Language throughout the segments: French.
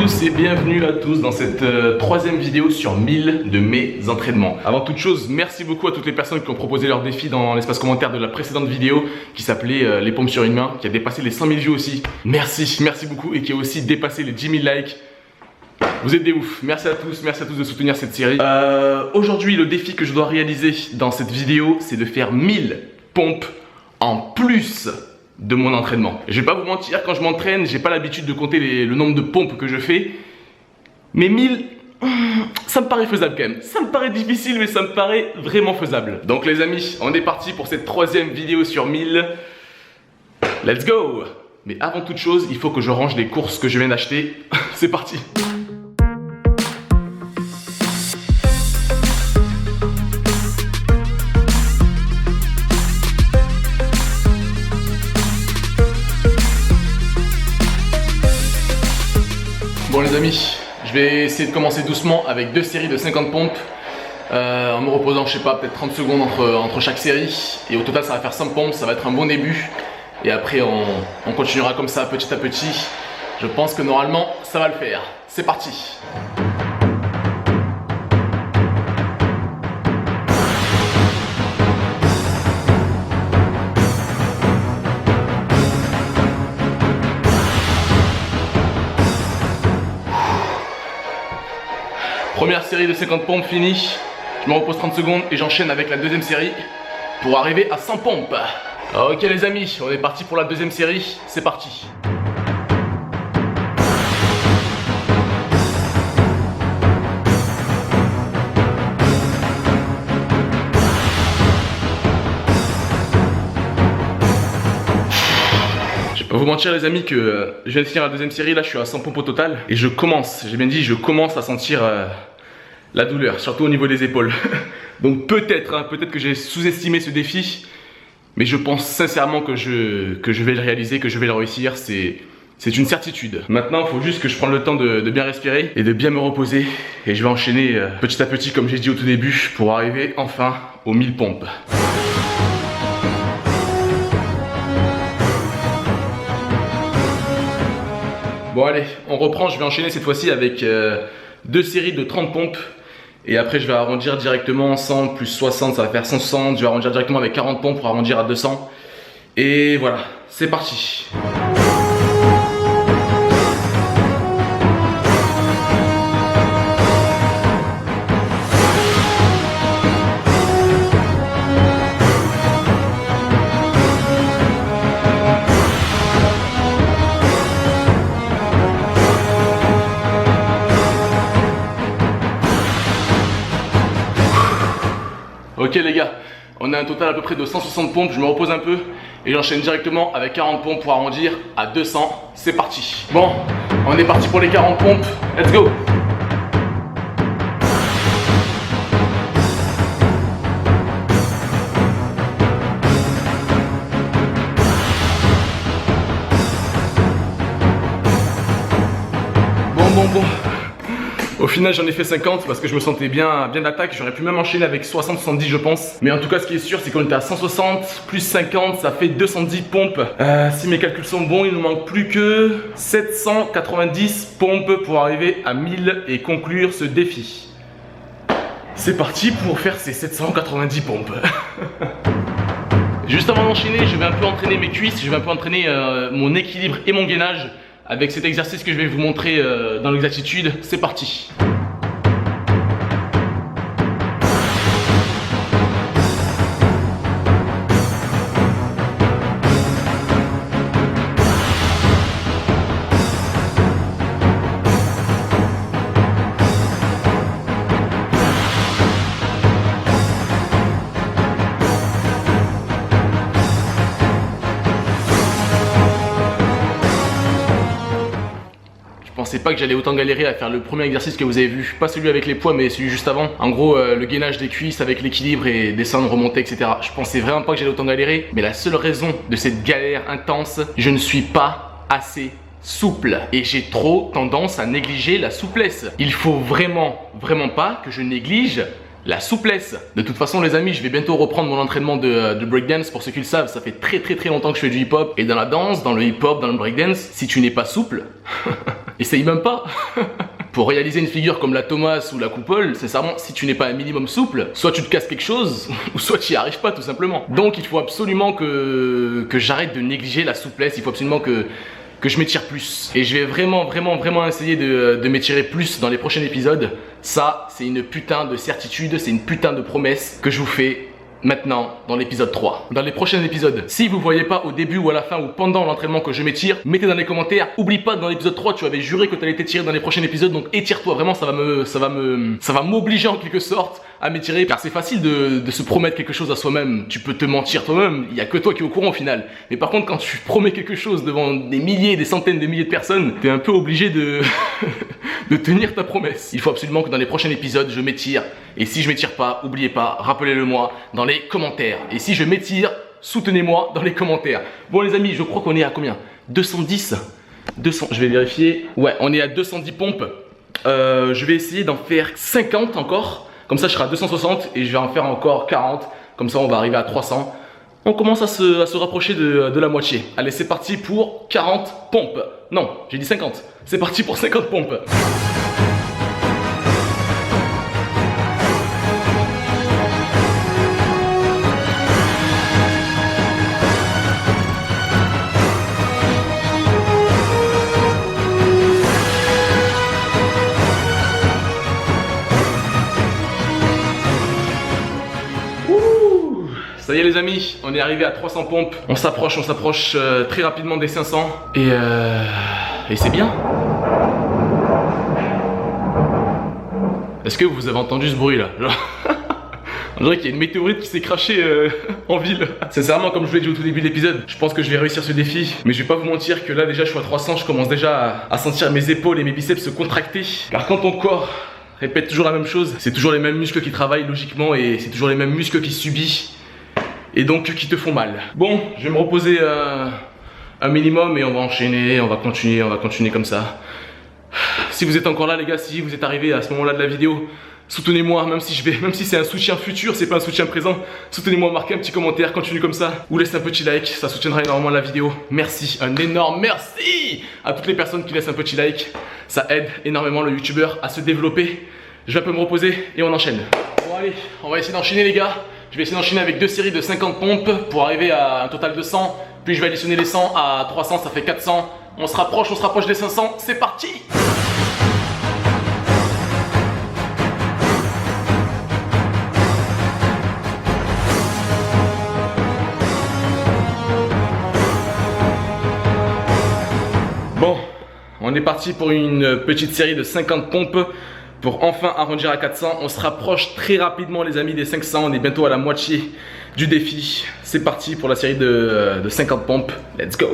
tous et bienvenue à tous dans cette troisième vidéo sur 1000 de mes entraînements. Avant toute chose, merci beaucoup à toutes les personnes qui ont proposé leur défi dans l'espace commentaire de la précédente vidéo qui s'appelait les pompes sur une main, qui a dépassé les 100 000 vues aussi. Merci beaucoup et qui a aussi dépassé les 10 000 likes. Vous êtes des oufs, merci à tous de soutenir cette série. Aujourd'hui, le défi que je dois réaliser dans cette vidéo, c'est de faire 1000 pompes en plus de mon entraînement. Je vais pas vous mentir, quand je m'entraîne, j'ai pas l'habitude de compter le nombre de pompes que je fais. Mais 1000, ça me paraît faisable quand même. Ça me paraît difficile, mais ça me paraît vraiment faisable. Donc les amis, on est parti pour cette troisième vidéo sur 1000. Let's go! Mais avant toute chose, il faut que je range les courses que je viens d'acheter. C'est parti! Bon les amis, je vais essayer de commencer doucement avec deux séries de 50 pompes en me reposant, je sais pas, peut-être 30 secondes entre chaque série. Et au total ça va faire 100 pompes, ça va être un bon début. Et après on continuera comme ça petit à petit. Je pense que normalement ça va le faire. C'est parti! Première série de 50 pompes finie, je me repose 30 secondes et j'enchaîne avec la deuxième série pour arriver à 100 pompes. Ok les amis, on est parti pour la deuxième série, c'est parti. Je vais pas vous mentir les amis que je viens de finir la deuxième série, là je suis à 100 pompes au total. Et je commence, j'ai bien dit, je commence à sentir la douleur, surtout au niveau des épaules. Donc peut-être que j'ai sous-estimé ce défi. Mais je pense sincèrement que je vais le réaliser, que je vais le réussir, c'est une certitude. Maintenant il faut juste que je prenne le temps de bien respirer et de bien me reposer. Et je vais enchaîner petit à petit comme j'ai dit au tout début pour arriver enfin aux 1000 pompes. Bon allez, on reprend, je vais enchaîner cette fois-ci avec deux séries de 30 pompes. Et après je vais arrondir directement 100 plus 60, ça va faire 160. Je vais arrondir directement avec 40 pompes pour arrondir à 200. Et voilà, c'est parti. Ok les gars, on a un total à peu près de 160 pompes, je me repose un peu et j'enchaîne directement avec 40 pompes pour arrondir à 200, c'est parti. Bon, on est parti pour les 40 pompes, let's go. Bon. Au final j'en ai fait 50 parce que je me sentais bien d'attaque. J'aurais pu même enchaîner avec 60-70 je pense. Mais en tout cas ce qui est sûr c'est qu'on était à 160 plus 50, ça fait 210 pompes. Si mes calculs sont bons, il nous manque plus que 790 pompes pour arriver à 1000 et conclure ce défi. C'est parti pour faire ces 790 pompes. Juste avant d'enchaîner, je vais un peu entraîner mes cuisses, je vais un peu entraîner mon équilibre et mon gainage avec cet exercice que je vais vous montrer dans l'exactitude. C'est parti. Je pensais pas que j'allais autant galérer à faire le premier exercice que vous avez vu, pas celui avec les poids mais celui juste avant. En gros le gainage des cuisses avec l'équilibre et descendre, remonter, etc. Je pensais vraiment pas que j'allais autant galérer, mais la seule raison de cette galère intense, je ne suis pas assez souple et j'ai trop tendance à négliger la souplesse. Il faut vraiment pas que je néglige la souplesse. De toute façon les amis, je vais bientôt reprendre mon entraînement de breakdance. Pour ceux qui le savent, ça fait très longtemps que je fais du hip-hop. Et dans la danse, dans le hip-hop, dans le breakdance, si tu n'es pas souple Essaye même pas. Pour réaliser une figure comme la Thomas ou la coupole, sincèrement, si tu n'es pas un minimum souple, soit tu te casses quelque chose, ou soit tu n'y arrives pas tout simplement. Donc il faut absolument que j'arrête de négliger la souplesse, il faut absolument que je m'étire plus. Et je vais vraiment essayer de m'étirer plus dans les prochains épisodes. Ça, c'est une putain de certitude, c'est une putain de promesse que je vous fais maintenant dans l'épisode 3. Dans les prochains épisodes, si vous voyez pas au début ou à la fin ou pendant l'entraînement que je m'étire, mettez dans les commentaires. Oublie pas que dans l'épisode 3 tu avais juré que tu allais t'étirer dans les prochains épisodes, donc étire-toi vraiment, ça va m'obliger en quelque sorte à m'étirer, car c'est facile de se promettre quelque chose à soi-même. Tu peux te mentir toi-même, il y a que toi qui es au courant au final. Mais par contre quand tu promets quelque chose devant des milliers, des centaines de milliers de personnes, t'es un peu obligé de de tenir ta promesse. Il faut absolument que dans les prochains épisodes je m'étire, et si je m'étire pas, oubliez pas, rappelez-le moi dans les commentaires. Et si je m'étire, soutenez-moi dans les commentaires. Bon les amis, je crois qu'on est à combien? 210 200, je vais vérifier. Ouais, on est à 210 pompes. Je vais essayer d'en faire 50 encore. Comme ça je serai à 260 et je vais en faire encore 40. Comme ça on va arriver à 300. On commence à se rapprocher de la moitié. Allez, c'est parti pour 40 pompes. Non, j'ai dit 50. C'est parti pour 50 pompes. Ça y est les amis, on est arrivé à 300 pompes. On s'approche très rapidement des 500. Et c'est bien. Est-ce que vous avez entendu ce bruit là? On dirait qu'il y a une météorite qui s'est crachée en ville. Sincèrement, comme je vous l'ai dit au tout début de l'épisode, je pense que je vais réussir ce défi. Mais je vais pas vous mentir que là déjà je suis à 300, je commence déjà à sentir mes épaules et mes biceps se contracter. Car quand ton corps répète toujours la même chose, c'est toujours les mêmes muscles qui travaillent logiquement et c'est toujours les mêmes muscles qui subissent. Et donc qui te font mal. Bon, je vais me reposer un minimum et on va enchaîner, on va continuer comme ça. Si vous êtes encore là les gars, si vous êtes arrivés à ce moment là de la vidéo, soutenez-moi, même si c'est un soutien futur, c'est pas un soutien présent. Soutenez-moi, marquez un petit commentaire, continuez comme ça, ou laissez un petit like, ça soutiendra énormément la vidéo. Merci, un énorme merci à toutes les personnes qui laissent un petit like. Ça aide énormément le youtubeur à se développer. Je vais un peu me reposer et on enchaîne. Bon allez, on va essayer d'enchaîner les gars. Je vais essayer d'enchaîner avec 2 séries de 50 pompes pour arriver à un total de 100. Puis je vais additionner les 100 à 300, ça fait 400. On se rapproche des 500. C'est parti! Bon, on est parti pour une petite série de 50 pompes. Pour enfin arrondir à 400, on se rapproche très rapidement les amis des 500, on est bientôt à la moitié du défi. C'est parti pour la série de 50 pompes, let's go!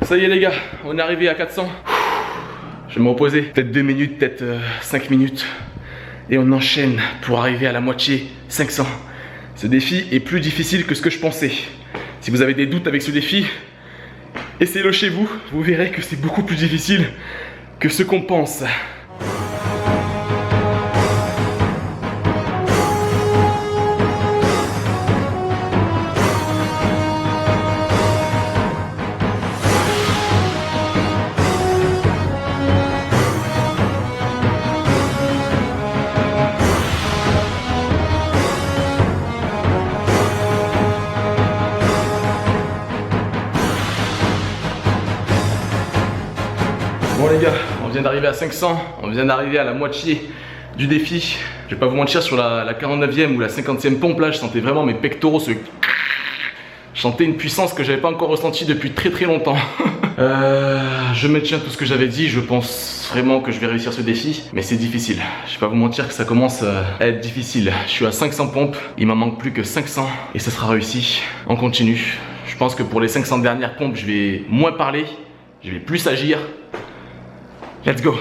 Ça y est les gars, on est arrivé à 400. Je vais me reposer, peut-être 2 minutes, peut-être 5 minutes. Et on enchaîne pour arriver à la moitié, 500. Ce défi est plus difficile que ce que je pensais. Si vous avez des doutes avec ce défi, essayez-le chez vous. Vous verrez que c'est beaucoup plus difficile que ce qu'on pense. Bon les gars, on vient d'arriver à 500, on vient d'arriver à la moitié du défi. Je vais pas vous mentir, sur la 49e ou la 50e pompe là, je sentais vraiment mes pectoraux se... Je sentais une puissance que j'avais pas encore ressentie depuis très longtemps. Je maintiens tout ce que j'avais dit, je pense vraiment que je vais réussir ce défi. Mais c'est difficile, je vais pas vous mentir que ça commence à être difficile. Je suis à 500 pompes, il m'en manque plus que 500 et ça sera réussi. On continue. Je pense que pour les 500 dernières pompes, je vais moins parler, je vais plus agir. Let's go!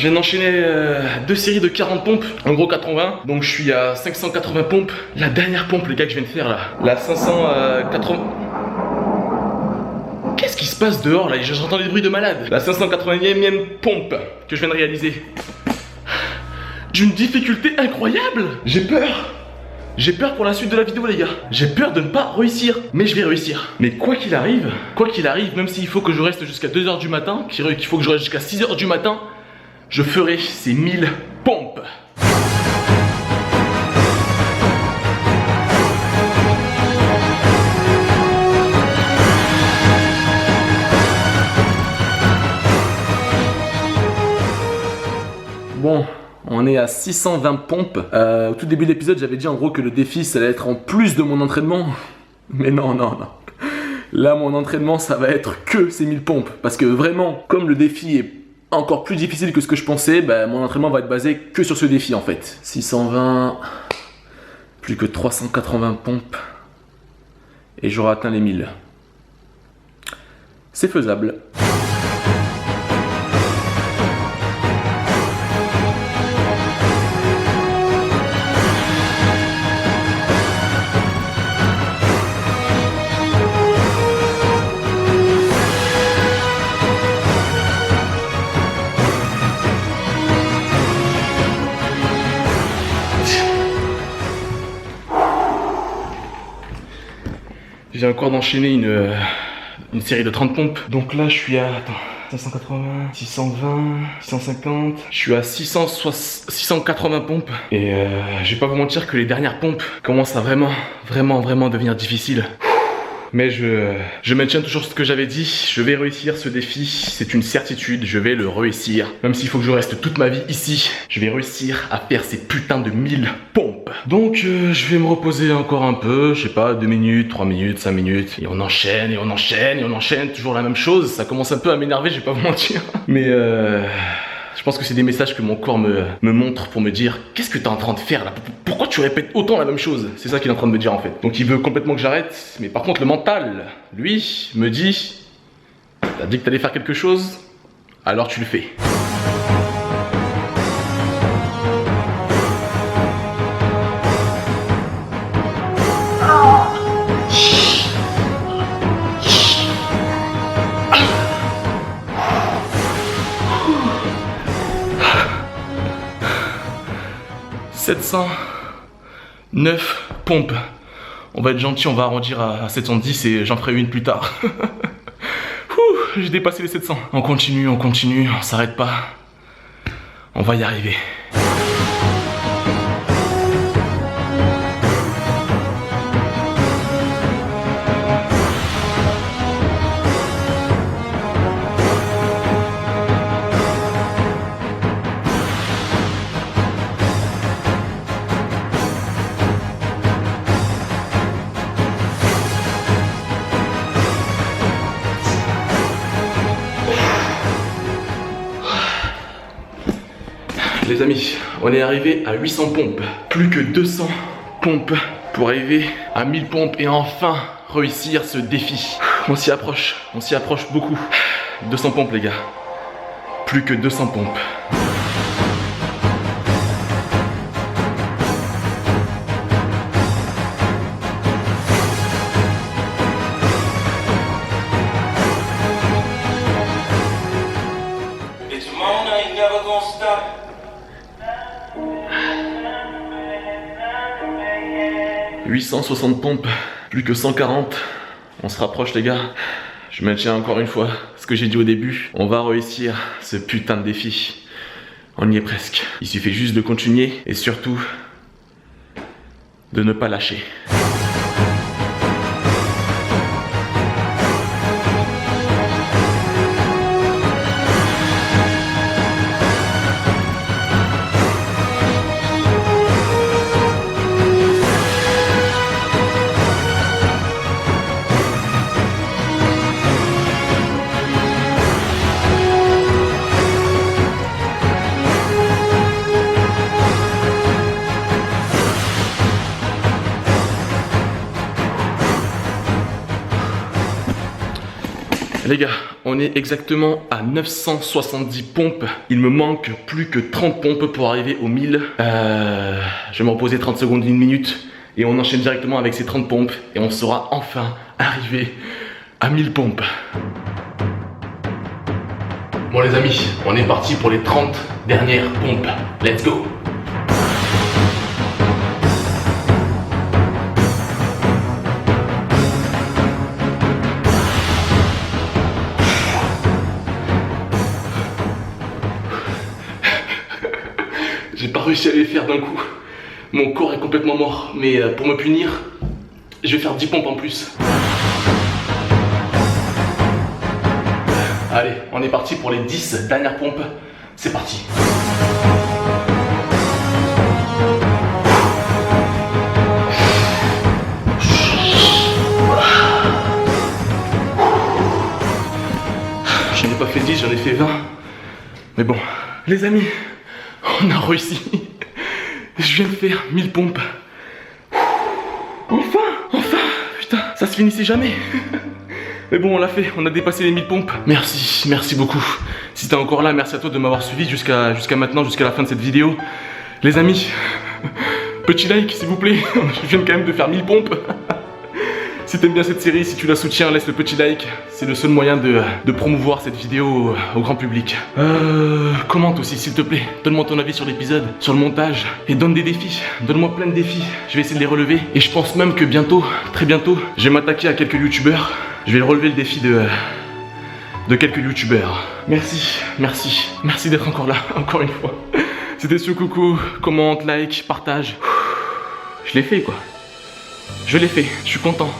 Je viens d'enchaîner 2 séries de 40 pompes, en gros 80. Donc je suis à 580 pompes. La dernière pompe, les gars, que je viens de faire là, la 580... Qu'est-ce qui se passe dehors là? J'entends des bruits de malade. La 580e pompe que je viens de réaliser. D'une difficulté incroyable. J'ai peur. J'ai peur pour la suite de la vidéo, les gars. J'ai peur de ne pas réussir. Mais je vais réussir. Mais quoi qu'il arrive, même s'il faut que je reste jusqu'à 2h du matin, qu'il faut que je reste jusqu'à 6h du matin, je ferai ces 1000 pompes. Bon, on est à 620 pompes. Au tout début de l'épisode, j'avais dit en gros que le défi, ça allait être en plus de mon entraînement. Mais non. Là, mon entraînement, ça va être que ces 1000 pompes. Parce que vraiment, comme le défi est encore plus difficile que ce que je pensais, bah, mon entraînement va être basé que sur ce défi en fait. 620, plus que 380 pompes. Et j'aurai atteint les 1000. C'est faisable. J'ai encore d'enchaîner une série de 30 pompes. Donc là, je suis à 580, 620, 650. Je suis à 680 pompes. Et je vais pas vous mentir que les dernières pompes commencent à vraiment devenir difficiles. Mais je maintiens toujours ce que j'avais dit. Je vais réussir ce défi, c'est une certitude, je vais le réussir. Même s'il faut que je reste toute ma vie ici, je vais réussir à faire ces putains de 1000 pompes. Donc je vais me reposer encore un peu, je sais pas, 2 minutes, 3 minutes, 5 minutes. Et on enchaîne, toujours la même chose. Ça commence un peu à m'énerver, je vais pas vous mentir. Mais je pense que c'est des messages que mon corps me montre pour me dire qu'est-ce que tu es en train de faire là? Pourquoi tu répètes autant la même chose? C'est ça qu'il est en train de me dire en fait. Donc il veut complètement que j'arrête. Mais par contre le mental, lui, me dit t'as dit que t'allais faire quelque chose, alors tu le fais. « 709 pompes. On va être gentil, on va arrondir à 710 et j'en ferai une plus tard. J'ai dépassé les 700. On continue, on s'arrête pas. On va y arriver. Les amis, on est arrivé à 800 pompes. Plus que 200 pompes pour arriver à 1000 pompes et enfin réussir ce défi. On s'y approche beaucoup. 200 pompes les gars. Plus que 200 pompes. It's Mona, ain't never gonna stop. 860 pompes, plus que 140. On se rapproche les gars. Je maintiens encore une fois ce que j'ai dit au début. On va réussir ce putain de défi. On y est presque. Il suffit juste de continuer et surtout de ne pas lâcher. Les gars, on est exactement à 970 pompes. Il me manque plus que 30 pompes pour arriver aux 1000. Je vais me reposer 30 secondes, 1 minute. Et on enchaîne directement avec ces 30 pompes. Et on sera enfin arrivé à 1000 pompes. Bon les amis, on est parti pour les 30 dernières pompes. Let's go! J'ai pas réussi à les faire d'un coup. Mon corps est complètement mort. Mais pour me punir, je vais faire 10 pompes en plus. Allez, on est parti pour les 10 dernières pompes. C'est parti. J'en ai pas fait 10, j'en ai fait 20. Mais bon, les amis, on a réussi. Je viens de faire 1000 pompes. Enfin, putain, ça se finissait jamais. Mais bon, on l'a fait, on a dépassé les 1000 pompes. Merci beaucoup. Si t'es encore là, merci à toi de m'avoir suivi jusqu'à maintenant, jusqu'à la fin de cette vidéo. Les amis, petit like s'il vous plaît. Je viens quand même de faire 1000 pompes. Si t'aimes bien cette série, si tu la soutiens, laisse le petit like. C'est le seul moyen de promouvoir cette vidéo au grand public. Commente aussi s'il te plaît. Donne-moi ton avis sur l'épisode, sur le montage. Et donne des défis. Donne-moi plein de défis. Je vais essayer de les relever. Et je pense même que bientôt, très bientôt, je vais m'attaquer à quelques youtubeurs. Je vais relever le défi de quelques youtubeurs. Merci d'être encore là, encore une fois. C'était Coucou, commente, like, partage. Je l'ai fait quoi. Je l'ai fait, je suis content.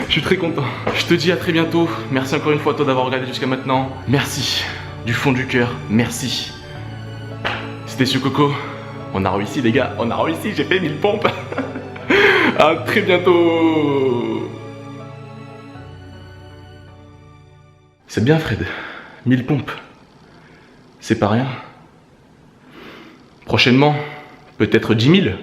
Je suis très content. Je te dis à très bientôt. Merci encore une fois à toi d'avoir regardé jusqu'à maintenant. Merci, du fond du cœur, merci. C'était Coco. On a réussi les gars, on a réussi, j'ai fait 1000 pompes. À très bientôt. C'est bien Fred, 1000 pompes. C'est pas rien. Prochainement, peut-être 10 000.